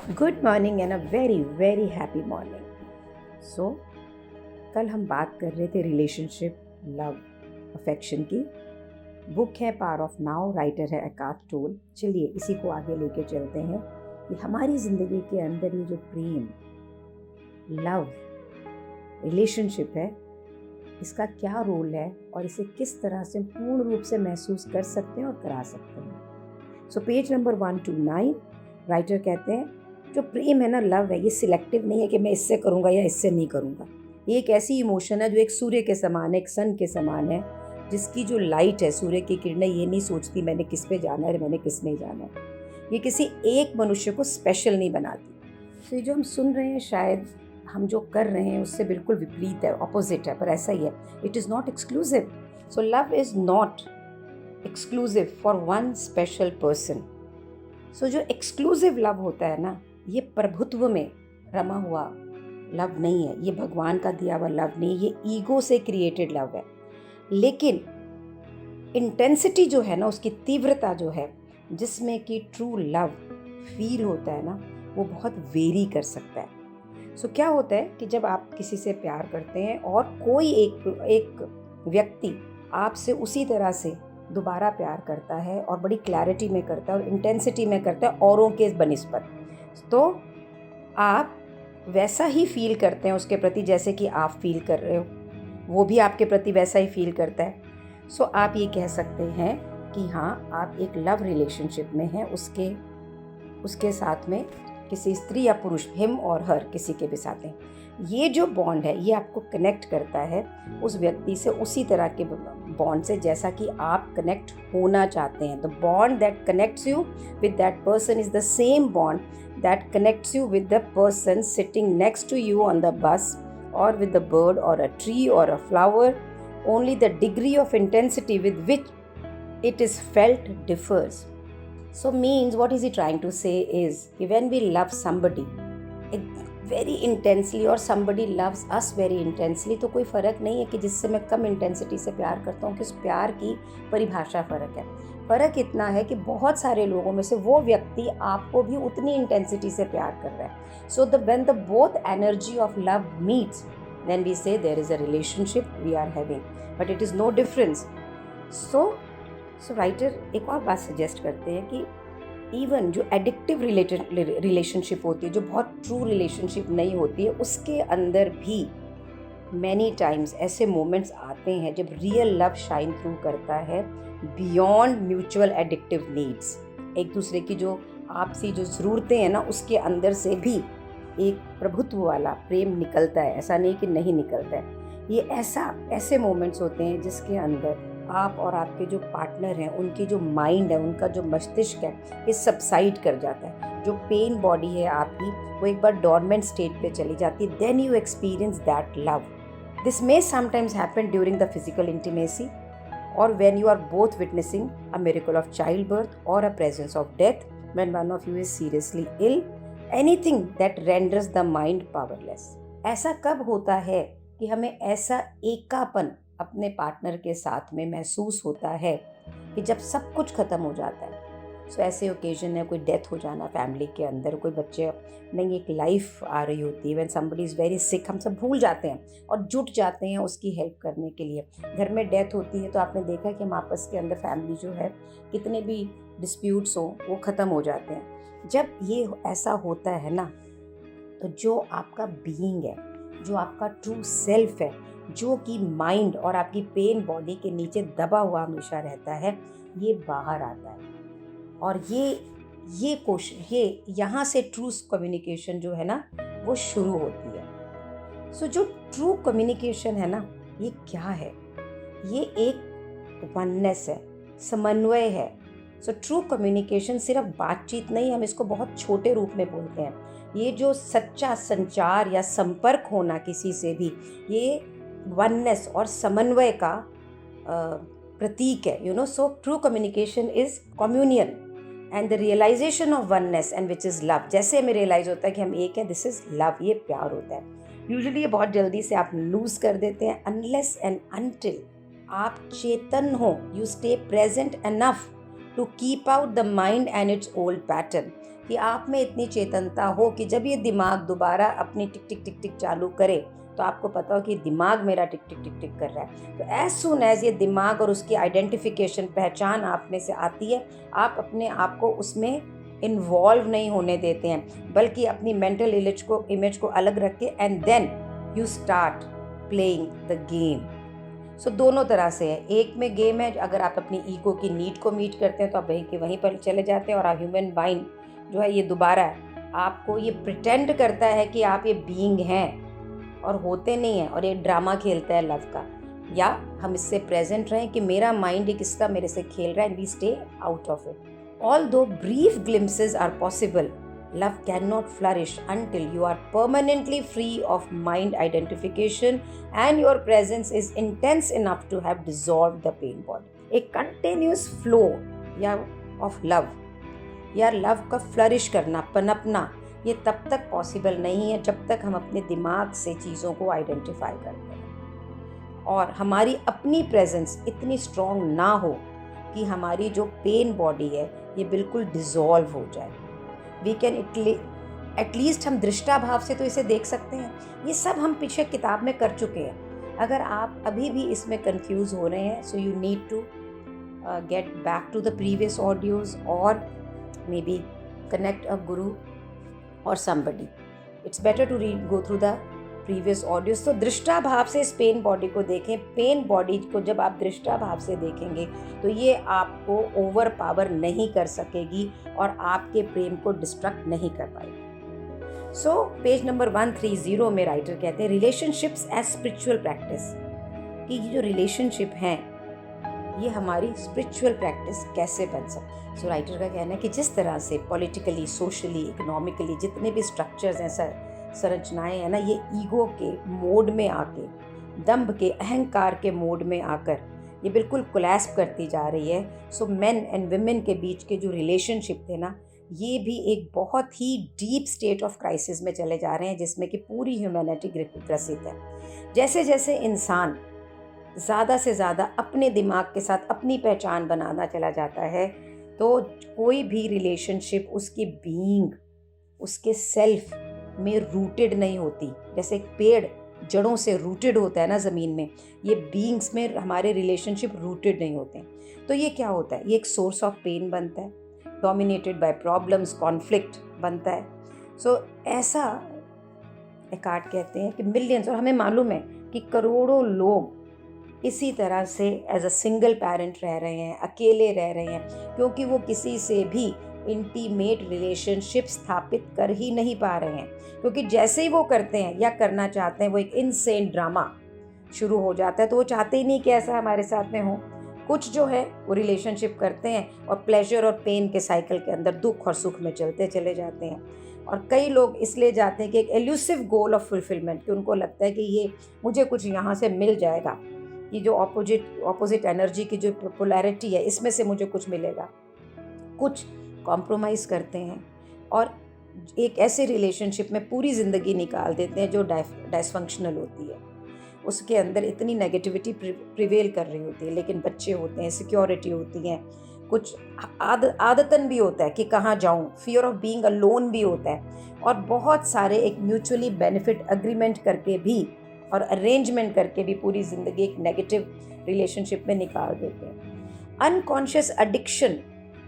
Good morning and a very very happy morning. So कल हम बात कर रहे थे रिलेशनशिप, लव, अफेक्शन की। बुक है पावर ऑफ नाउ, राइटर है एकार्ट टोल। चलिए इसी को आगे लेके चलते हैं कि हमारी ज़िंदगी के अंदर ये जो प्रेम, लव, रिलेशनशिप है, इसका क्या रोल है और इसे किस तरह से पूर्ण रूप से महसूस कर सकते हैं और करा सकते हैं। सो पेज नंबर 129 राइटर कहते हैं जो प्रेम है ना, लव है, ये सिलेक्टिव नहीं है कि मैं इससे करूँगा या इससे नहीं करूँगा। ये एक ऐसी इमोशन है जो एक सूर्य के समान है, एक सन के समान है, जिसकी जो लाइट है, सूर्य की किरणें ये नहीं सोचती मैंने किस पे जाना है, मैंने किस में जाना है। ये किसी एक मनुष्य को स्पेशल नहीं बनाती। तो ये जो हम सुन रहे हैं, शायद हम जो कर रहे हैं उससे बिल्कुल विपरीत है, ऑपोजिट है, पर ऐसा ही है। It is not exclusive. So love is not exclusive for one special person. So जो एक्सक्लूसिव लव होता है ना, ये प्रभुत्व में रमा हुआ लव नहीं है, ये भगवान का दिया हुआ लव नहीं, ये ईगो से क्रिएटेड लव है। लेकिन इंटेंसिटी जो है ना, उसकी तीव्रता जो है, जिसमें कि ट्रू लव फील होता है ना, वो बहुत वेरी कर सकता है। सो क्या होता है कि जब आप किसी से प्यार करते हैं और कोई एक व्यक्ति आपसे उसी तरह से दोबारा प्यार करता है और बड़ी क्लैरिटी में करता है और इंटेंसिटी में करता है औरों के बनिस्बत, तो आप वैसा ही फील करते हैं उसके प्रति जैसे कि आप फील कर रहे हो, वो भी आपके प्रति वैसा ही फील करता है। सो आप ये कह सकते हैं कि हाँ, आप एक लव रिलेशनशिप में हैं, उसके साथ में किसी स्त्री या पुरुष, हिम और हर, किसी के भी साथ हैं। ये जो बॉन्ड है ये आपको कनेक्ट करता है उस व्यक्ति से उसी तरह के बॉन्ड से जैसा कि आप कनेक्ट होना चाहते हैं। The bond that connects you with that person is the same bond that connects you with the person sitting next to you on the bus, or with the bird or a tree or a flower. Only the degree of intensity with which it is felt differs. So means, what is he trying to say is when we love somebody very intensely और somebody loves us very intensely, तो कोई फ़र्क नहीं है कि जिससे मैं कम intensity से प्यार करता हूँ कि उस प्यार की परिभाषा फ़र्क है। फ़र्क इतना है कि बहुत सारे लोगों में से वो व्यक्ति आपको भी उतनी इंटेंसिटी से प्यार कर रहा है। सो when the both energy of love meets, then we say there is a relationship we are having, but it is no difference. So writer एक और बात सजेस्ट करते हैं कि इवन जो एडिक्टिव रिलेशनशिप होती है, जो बहुत ट्रू रिलेशनशिप नहीं होती है, उसके अंदर भी मैनी टाइम्स ऐसे मोमेंट्स आते हैं जब रियल लव शाइन थ्रू करता है बियॉन्ड म्यूचुअल एडिक्टिव नीड्स। एक दूसरे की जो आपसी जो ज़रूरतें हैं ना, उसके अंदर से भी एक प्रभुत्व वाला प्रेम निकलता है। ऐसा नहीं कि नहीं निकलता है। ये ऐसे मोमेंट्स होते हैं जिसके अंदर आप और आपके जो पार्टनर हैं, उनकी जो माइंड है, उनका जो मस्तिष्क है, ये सबसाइड कर जाता है। जो पेन बॉडी है आपकी, वो एक बार डॉर्मेंट स्टेट पे चली जाती है। Then you experience that love. This may sometimes happen during the physical intimacy, और when you are both witnessing a miracle of childbirth or a presence of death, when one of you is seriously ill, anything that renders the mind powerless. ऐसा कब होता है कि हमें ऐसा एकापन अपने partner के साथ में महसूस होता है कि जब सब कुछ ख़त्म हो जाता है। सो ऐसे ओकेजन है, कोई डेथ हो जाना फैमिली के अंदर, कोई बच्चे नहीं, एक लाइफ आ रही होती है, when somebody is very sick, हम सब भूल जाते हैं और जुट जाते हैं उसकी हेल्प करने के लिए। घर में डेथ होती है तो आपने देखा कि हम आपस के अंदर फैमिली जो है, कितने भी डिस्प्यूट्स हो वो ख़त्म हो जाते हैं। जब ये ऐसा होता है ना, तो जो आपका बीइंग है, जो आपका ट्रू सेल्फ है, जो कि माइंड और आपकी पेन बॉडी के नीचे दबा हुआ हमेशा रहता है, ये बाहर आता है। और ये यहाँ से ट्रू कम्युनिकेशन जो है ना, वो शुरू होती है। सो जो ट्रू कम्युनिकेशन है ना, ये क्या है? ये एक वननेस है, समन्वय है। सो ट्रू कम्युनिकेशन सिर्फ बातचीत नहीं, हम इसको बहुत छोटे रूप में बोलते हैं। ये जो सच्चा संचार या संपर्क होना किसी से भी, ये वननेस और समन्वय का प्रतीक है। So true communication is communion and the realisation of oneness, and which is love. जैसे हमें रियलाइज होता है कि हम एक हैं, दिस इज़ लव, ये प्यार होता है। यूजुअली ये बहुत जल्दी से आप लूज कर देते हैं। अनलेस एंड अनटिल आप चेतन हो, you stay present enough to keep out the mind and its old pattern, कि आप में इतनी चेतनता हो कि जब ये दिमाग दोबारा अपनी टिक टिक टिक टिक चालू करे तो आपको पता हो कि दिमाग मेरा टिक टिक टिक टिक कर रहा है। तो एज सुन एज ये दिमाग और उसकी आइडेंटिफिकेशन, पहचान आप में से आती है, आप अपने आप को उसमें इन्वॉल्व नहीं होने देते हैं, बल्कि अपनी मेंटल इमेज को अलग रख के and then you start playing the game. So दोनों तरह से है। एक में गेम है, अगर आप अपनी ईगो की नीड को मीट करते हैं तो आप वहीं के वहीं पर चले जाते हैं, और आप ह्यूमन माइंड जो है ये दोबारा आपको ये प्रिटेंड करता है कि आप ये बीइंग हैं और होते नहीं हैं, और ये ड्रामा खेलता है लव का। या हम इससे प्रेजेंट रहें कि मेरा माइंड एक किसका मेरे से खेल रहा है, and we stay out of it. Although brief glimpses are possible, love cannot flourish until you are permanently free of mind identification and your presence is intense enough to have dissolved the pain body. A continuous flow या of love या love का flourish करना, पनपना, ये तब तक possible नहीं है जब तक हम अपने दिमाग से चीज़ों को आइडेंटिफाई करते हैं और हमारी अपनी प्रेजेंस इतनी स्ट्रॉन्ग ना हो कि हमारी जो पेन बॉडी है ये बिल्कुल डिज़ोल्व हो जाए। वी कैन एटलीस्ट हम दृष्टाभाव से तो इसे देख सकते हैं। ये सब हम पीछे किताब में कर चुके हैं। अगर आप अभी भी इसमें कंफ्यूज हो रहे हैं, so you need to get back to the previous audios और मे बी कनेक्ट अ गुरु और somebody. It's better to go through the previous audios. तो दृष्टाभाव से इस पेन बॉडी को देखें। पेन बॉडी को जब आप दृष्टाभाव से देखेंगे तो ये आपको ओवर पावर नहीं कर सकेगी और आपके प्रेम को डिस्ट्रक्ट नहीं कर पाएगी। सो पेज नंबर 130 में राइटर कहते हैं रिलेशनशिप्स एज स्पिरिचुअल प्रैक्टिस, कि ये जो रिलेशनशिप हैं ये हमारी स्पिरिचुअल प्रैक्टिस कैसे बन सकती। सो राइटर का कहना है कि जिस तरह से पॉलिटिकली, सोशली, इकोनॉमिकली जितने भी स्ट्रक्चर्स हैं, संरचनाएं हैं ना, ये ईगो के मोड में आके, दंभ के, अहंकार के मोड में आकर ये बिल्कुल कोलैप्स करती जा रही है। सो मेन एंड विमेन के बीच के जो रिलेशनशिप थे ना, ये भी एक बहुत ही डीप स्टेट ऑफ क्राइसिस में चले जा रहे हैं, जिसमें कि पूरी ह्यूमैनिटी ग्रसित है। जैसे जैसे इंसान ज़्यादा से ज़्यादा अपने दिमाग के साथ अपनी पहचान बनाना चला जाता है, तो कोई भी रिलेशनशिप उसकी बीइंग, उसके सेल्फ में रूटेड नहीं होती। जैसे एक पेड़ जड़ों से रूटेड होता है ना ज़मीन में, ये बीइंग्स में हमारे रिलेशनशिप रूटेड नहीं होते हैं। तो ये क्या होता है, ये एक सोर्स ऑफ पेन बनता है, डोमिनेटेड बाय प्रॉब्लम्स, कॉन्फ्लिक्ट बनता है। सो ऐसा एकार्ट कहते हैं कि मिलियंस, और हमें मालूम है कि करोड़ों लोग इसी तरह से एज अ सिंगल पेरेंट रह रहे हैं, अकेले रह रहे हैं, क्योंकि वो किसी से भी इंटीमेट रिलेशनशिप स्थापित कर ही नहीं पा रहे हैं। क्योंकि जैसे ही वो करते हैं या करना चाहते हैं, वो एक इनसेन ड्रामा शुरू हो जाता है। तो वो चाहते ही नहीं कि ऐसा हमारे साथ में हो। कुछ जो है वो रिलेशनशिप करते हैं और प्लेजर और पेन के साइकिल के अंदर दुख और सुख में चलते चले जाते हैं। और कई लोग इसलिए जाते हैं कि एक एल्यूसिव गोल ऑफ फुलफिलमेंट, कि उनको लगता है कि ये मुझे कुछ यहाँ से मिल जाएगा, ये जो ऑपोजिट एनर्जी की जो पोलैरिटी है, इसमें से मुझे कुछ मिलेगा। कुछ कॉम्प्रोमाइज़ करते हैं और एक ऐसे रिलेशनशिप में पूरी ज़िंदगी निकाल देते हैं जो डायसफंक्शनल होती है। उसके अंदर इतनी नेगेटिविटी प्रिवेल कर रही होती है, लेकिन बच्चे होते हैं, सिक्योरिटी होती हैं, कुछ आदतन भी होता है कि कहाँ जाऊँ, फियर ऑफ बीइंग अलोन भी होता है, और बहुत सारे एक म्यूचुअली बेनिफिट अग्रीमेंट करके भी और अरेंजमेंट करके भी पूरी ज़िंदगी एक नेगेटिव रिलेशनशिप में निकाल देते हैं। Unconscious addiction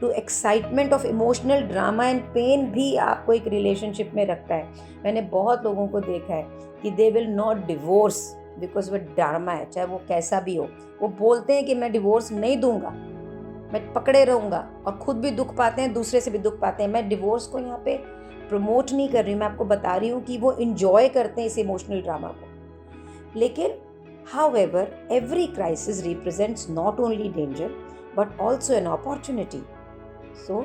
to excitement of emotional drama and pain भी आपको एक रिलेशनशिप में रखता है। मैंने बहुत लोगों को देखा है कि they will not divorce because वो ड्रामा है, चाहे वो कैसा भी हो। वो बोलते हैं कि मैं डिवोर्स नहीं दूंगा, मैं पकड़े रहूँगा, और खुद भी दुख पाते हैं, दूसरे से भी दुख पाते हैं। मैं डिवोर्स को यहाँ पे प्रमोट नहीं कर रही हूँ, मैं आपको बता रही हूँ कि वो इंजॉय करते हैं इस इमोशनल ड्रामा को। लेकिन however, every crisis represents not only danger but also an opportunity. So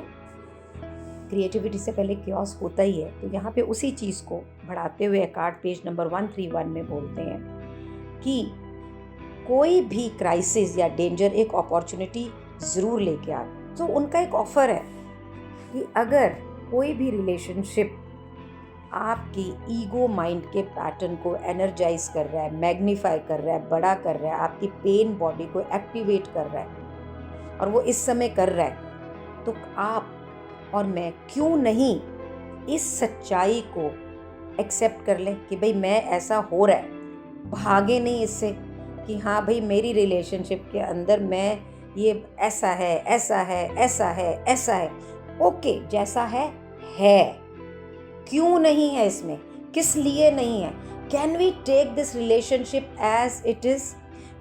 creativity से पहले क्योस होता ही है। तो यहाँ पे उसी चीज़ को बढ़ाते हुए एकार्ट पेज नंबर 131 में बोलते हैं कि कोई भी क्राइसिस या डेंजर एक अपॉर्चुनिटी ज़रूर लेके आता। तो उनका एक ऑफ़र है कि अगर कोई भी रिलेशनशिप आपकी ईगो माइंड के पैटर्न को एनर्जाइज कर रहा है, मैग्नीफाई कर रहा है, बड़ा कर रहा है, आपकी पेन बॉडी को एक्टिवेट कर रहा है, और वो इस समय कर रहा है, तो आप और मैं क्यों नहीं इस सच्चाई को एक्सेप्ट कर ले कि भाई मैं ऐसा हो रहा है, भागे नहीं इससे कि हाँ भाई मेरी रिलेशनशिप के अंदर मैं ये ऐसा है ऐसा है ऐसा है ऐसा है। ओके, जैसा है, क्यों नहीं है इसमें, किस लिए नहीं है? Can we take this relationship as it is?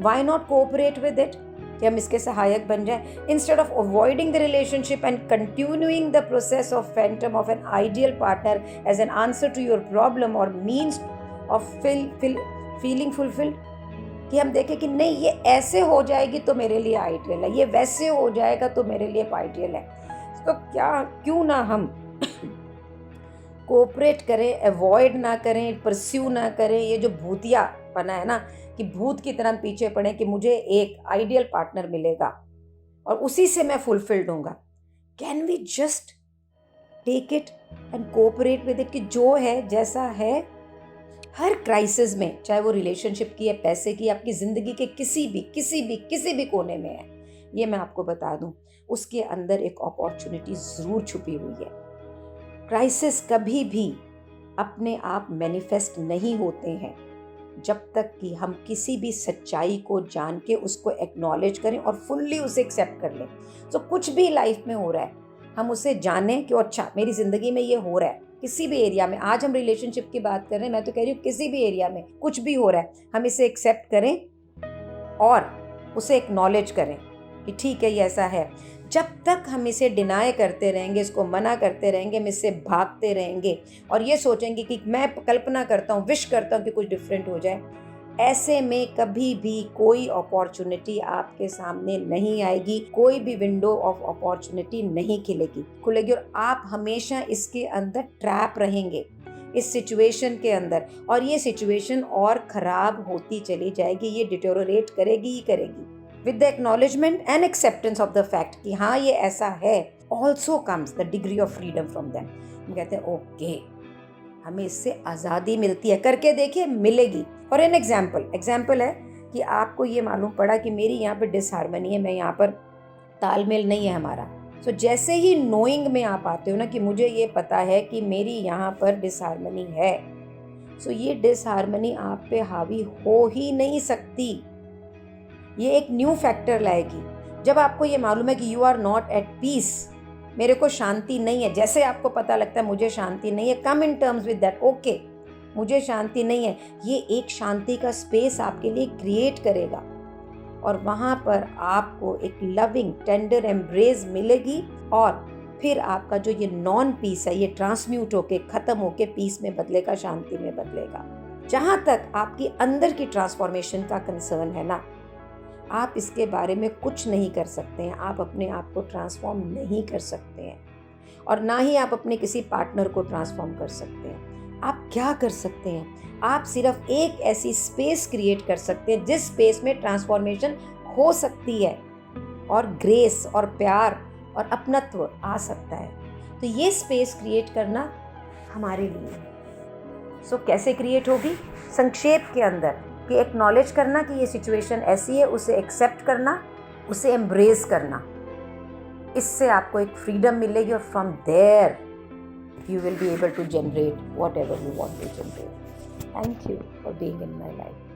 Why not cooperate with it? कि हम इसके सहायक बन जाए instead of avoiding the relationship and continuing the process of phantom of an ideal partner as an answer to your problem और means of feeling fulfilled. कि हम देखें कि नहीं ये ऐसे हो जाएगी तो मेरे लिए आइडियल है, ये वैसे हो जाएगा तो मेरे लिए आइडियल है। तो क्यों ना हम कोऑपरेट करें, अवॉइड ना करें, परस्यू ना करें। ये जो भूतियापना है ना कि भूत की तरह पीछे पड़े कि मुझे एक आइडियल पार्टनर मिलेगा और उसी से मैं फुलफिल्ड होऊंगा। Can we just take it and cooperate with it कि जो है जैसा है। हर क्राइसिस में, चाहे वो रिलेशनशिप की है, पैसे की, आपकी ज़िंदगी के किसी भी कोने में है, ये मैं आपको बता दूं, उसके अंदर एक अपॉर्चुनिटी ज़रूर छुपी हुई है। क्राइसिस कभी भी अपने आप मैनिफेस्ट नहीं होते हैं जब तक कि हम किसी भी सच्चाई को जान के उसको एक्नॉलेज करें और फुल्ली उसे एक्सेप्ट कर लें। तो कुछ भी लाइफ में हो रहा है हम उसे जानें कि अच्छा मेरी ज़िंदगी में ये हो रहा है, किसी भी एरिया में। आज हम रिलेशनशिप की बात कर रहे हैं, मैं तो कह रही हूँ किसी भी एरिया में कुछ भी हो रहा है हम इसे एक्सेप्ट करें और उसे एक्नॉलेज करें कि ठीक है ये ऐसा है। जब तक हम इसे डिनाई करते रहेंगे, इसको मना करते रहेंगे, हम इससे भागते रहेंगे और ये सोचेंगे कि मैं कल्पना करता हूँ, विश करता हूँ कि कुछ डिफरेंट हो जाए, ऐसे में कभी भी कोई अपॉर्चुनिटी आपके सामने नहीं आएगी, कोई भी विंडो ऑफ अपॉर्चुनिटी नहीं खुलेगी और आप हमेशा इसके अंदर ट्रैप रहेंगे, इस सिचुएशन के अंदर। और ये सिचुएशन और ख़राब होती चली जाएगी, ये डिटेरोरेट करेगी ही करेगी। With the acknowledgement and acceptance of the fact कि हाँ ये ऐसा है, also comes the degree of freedom from them. हम कहते हैं ओके हमें इससे आज़ादी मिलती है, करके देखिए मिलेगी। और एन एग्जाम्पल है कि आपको ये मालूम पड़ा कि मेरी यहाँ पर डिसहार्मनी है, मैं यहाँ पर तालमेल नहीं है हमारा। सो जैसे ही नोइंग में आप आते हो ना कि मुझे ये पता है कि मेरी यहाँ पर डिसहार्मनी है, सो ये डिसहार्मनी आप पे हावी हो ही नहीं सकती। ये एक न्यू फैक्टर लाएगी। जब आपको ये मालूम है कि you are not at peace, मेरे को शांति नहीं है, जैसे आपको पता लगता है मुझे शांति नहीं है, come in terms with that, okay मुझे शांति नहीं है, ये एक शांति का स्पेस आपके लिए क्रिएट करेगा और वहाँ पर आपको एक लविंग टेंडर एम्ब्रेस मिलेगी और फिर आपका जो ये नॉन पीस है ये ट्रांसम्यूट होके ख़त्म होके पीस में बदलेगा, शांति में बदलेगा। जहाँ तक आपकी अंदर की ट्रांसफॉर्मेशन का कंसर्न है ना, आप इसके बारे में कुछ नहीं कर सकते हैं, आप अपने आप को ट्रांसफॉर्म नहीं कर सकते हैं और ना ही आप अपने किसी पार्टनर को ट्रांसफॉर्म कर सकते हैं। आप क्या कर सकते हैं? आप सिर्फ एक ऐसी स्पेस क्रिएट कर सकते हैं जिस स्पेस में ट्रांसफॉर्मेशन हो सकती है और ग्रेस और प्यार और अपनत्व आ सकता है। तो ये स्पेस क्रिएट करना हमारे लिए है। सो कैसे क्रिएट होगी? संक्षेप के अंदर कि एक्नॉलेज करना कि ये सिचुएशन ऐसी है, उसे एक्सेप्ट करना, उसे एम्ब्रेस करना, इससे आपको एक फ्रीडम मिलेगी और from there you will be able to generate whatever you want to generate. Thank you for being in my life.